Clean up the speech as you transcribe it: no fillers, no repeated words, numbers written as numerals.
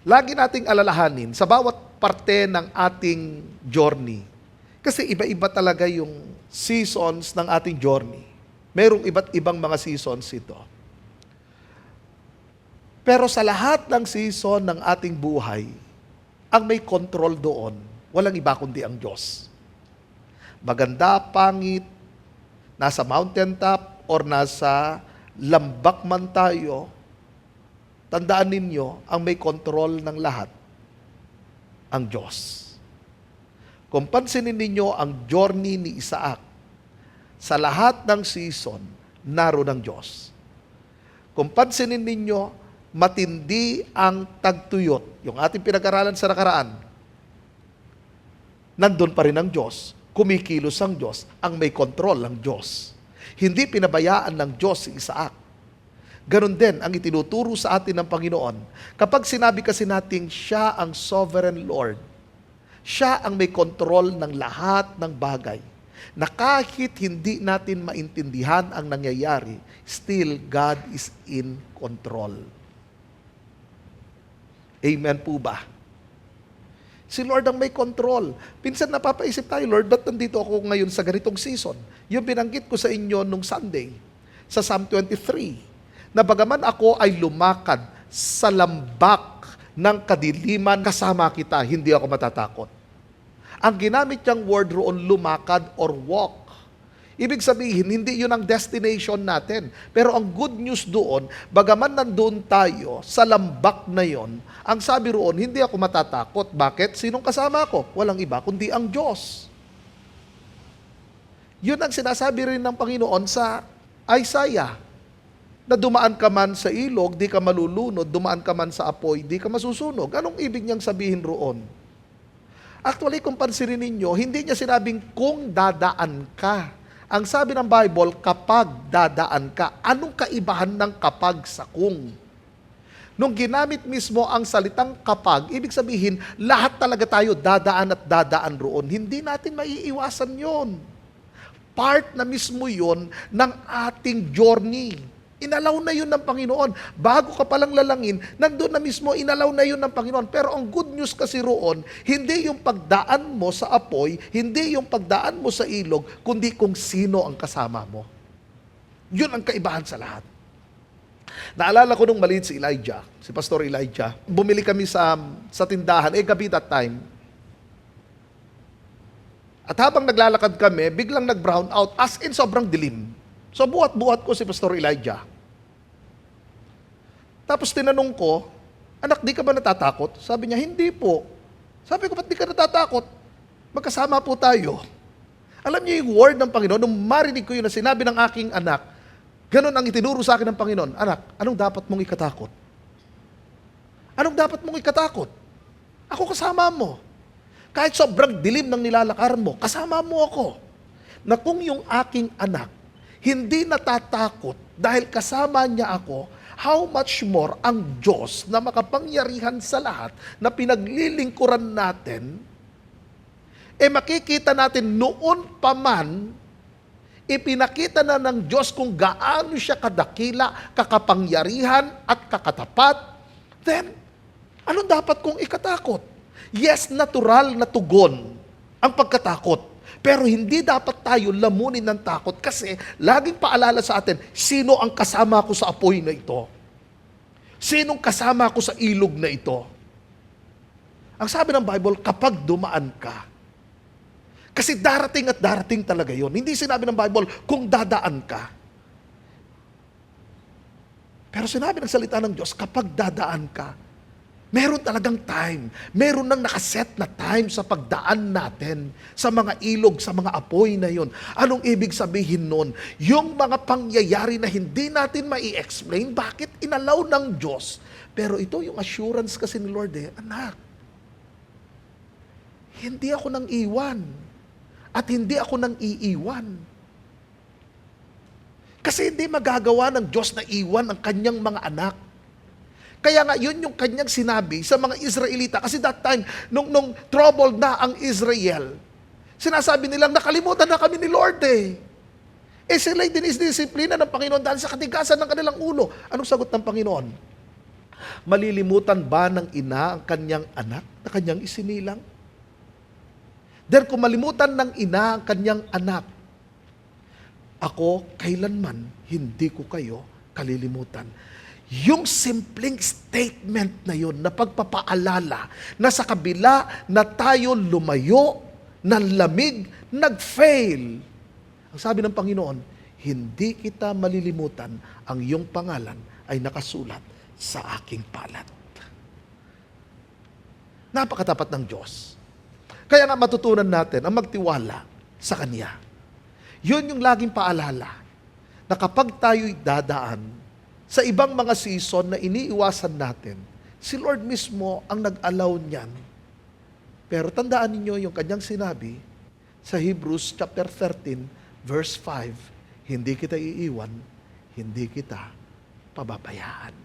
lagi nating alalahanin sa bawat parte ng ating journey. Kasi iba-iba talaga yung seasons ng ating journey. Merong iba't ibang mga seasons ito. Pero sa lahat ng season ng ating buhay, ang may control doon, walang iba kundi ang Diyos. Maganda, pangit, nasa mountaintop or nasa lambak man tayo, tandaan ninyo, ang may control ng lahat, ang Diyos. Kung pansinin ninyo ang journey ni Isaac, sa lahat ng season, naroon ang Diyos. Kung pansinin ninyo, matindi ang tagtuyot, yung ating pinag-aralan sa nakaraan, nandun pa rin ang Diyos, kumikilos ang Diyos, ang may control ang Diyos. Hindi pinabayaan ng Diyos si Isaac. Ganon din ang itinuturo sa atin ng Panginoon. Kapag sinabi kasi nating siya ang sovereign Lord, siya ang may control ng lahat ng bagay, na kahit hindi natin maintindihan ang nangyayari, still God is in control. Amen po ba? Si Lord ang may control. Pinsan napapaisip tayo, Lord, ba't nandito ako ngayon sa ganitong season? Yung binanggit ko sa inyo nung Sunday, sa Psalm 23, na bagaman ako ay lumakad sa lambak ng kadiliman, kasama kita, hindi ako matatakot. Ang ginamit niyang word roon, lumakad or walk. Ibig sabihin, hindi yun ang destination natin. Pero ang good news doon, bagaman nandun tayo sa lambak na yon, ang sabi roon, hindi ako matatakot. Bakit? Sinong kasama ko? Walang iba, kundi ang Diyos. Yun ang sinasabi rin ng Panginoon sa Isaiah, na dumaan ka man sa ilog, di ka malulunod, dumaan ka man sa apoy, di ka masusunog. Anong ibig niyang sabihin roon? Actually, kung pansinin ninyo, hindi niya sinabing kung dadaan ka. Ang sabi ng Bible, kapag dadaan ka. Anong kaibahan ng kapag sa kung? Nung ginamit mismo ang salitang kapag, ibig sabihin, lahat talaga tayo dadaan at dadaan roon. Hindi natin maiiwasan yon. Part na mismo yon ng ating journey. Inalaw na yun ng Panginoon. Bago ka palang lalangin, nandun na mismo, inalaw na yun ng Panginoon. Pero ang good news kasi roon, hindi yung pagdaan mo sa apoy, hindi yung pagdaan mo sa ilog, kundi kung sino ang kasama mo. Yun ang kaibahan sa lahat. Naalala ko nung maliit si Elijah, si Pastor Elijah. Bumili kami sa tindahan, gabi that time. At habang naglalakad kami, biglang nag-brown out, as in sobrang dilim. So buhat-buhat ko si Pastor Elijah. Tapos tinanong ko, anak, di ka ba natatakot? Sabi niya, hindi po. Sabi ko, ba't di ka natatakot? Magkasama po tayo. Alam niyo yung word ng Panginoon, nung marinig ko yun na sinabi ng aking anak, ganun ang itinuro sa akin ng Panginoon, anak, anong dapat mong ikatakot? Anong dapat mong ikatakot? Ako kasama mo. Kahit sobrang dilim ng nilalakaran mo, kasama mo ako. Na kung yung aking anak, hindi natatakot dahil kasama niya ako, how much more ang Diyos na makapangyarihan sa lahat na pinaglilingkuran natin, makikita natin noon pa man, ipinakita na ng Diyos kung gaano siya kadakila, kakapangyarihan at kakatapat, then, ano dapat kong ikatakot? Yes, natural na tugon ang pagkatakot. Pero hindi dapat tayo lamunin ng takot kasi laging paalala sa atin, sino ang kasama ko sa apoy na ito? Sinong kasama ko sa ilog na ito? Ang sabi ng Bible, kapag dumaan ka, kasi darating at darating talaga yon. Hindi sinabi ng Bible, kung dadaan ka. Pero sinabi ng salita ng Diyos, kapag dadaan ka, meron talagang time. Meron nang nakaset na time sa pagdaan natin sa mga ilog, sa mga apoy na yun. Anong ibig sabihin nun? Yung mga pangyayari na hindi natin mai-explain, bakit inalaw ng Diyos? Pero ito yung assurance kasi ni Lord, anak, hindi ako nang iwan. At hindi ako nang iiwan. Kasi hindi magagawa ng Diyos na iwan ang kanyang mga anak. Kaya nga, yun yung kanyang sinabi sa mga Israelita. Kasi that time, nung troubled na ang Israel, sinasabi nilang, nakalimutan na kami ni Lord sila'y dinisdisiplina ng Panginoon dahil sa katigasan ng kanilang ulo. Anong sagot ng Panginoon? Malilimutan ba ng ina ang kanyang anak na kanyang isinilang? Then kung malimutan ng ina ang kanyang anak, ako kailanman hindi ko kayo kalilimutan. Yung simpleng statement na yun, na pagpapaalala, na sa kabila na tayo lumayo ng lamig, nag-fail. Ang sabi ng Panginoon, hindi kita malilimutan, ang iyong pangalan ay nakasulat sa aking palad. Napakatapat ng Diyos. Kaya nga matutunan natin ang magtiwala sa Kanya. Yun yung laging paalala, na kapag tayo'y dadaan sa ibang mga season na iniiwasan natin, si Lord mismo ang nag-allow niyan. Pero tandaan ninyo yung kanyang sinabi sa Hebrews chapter 13, verse 5, hindi kita iiwan, hindi kita pababayaan.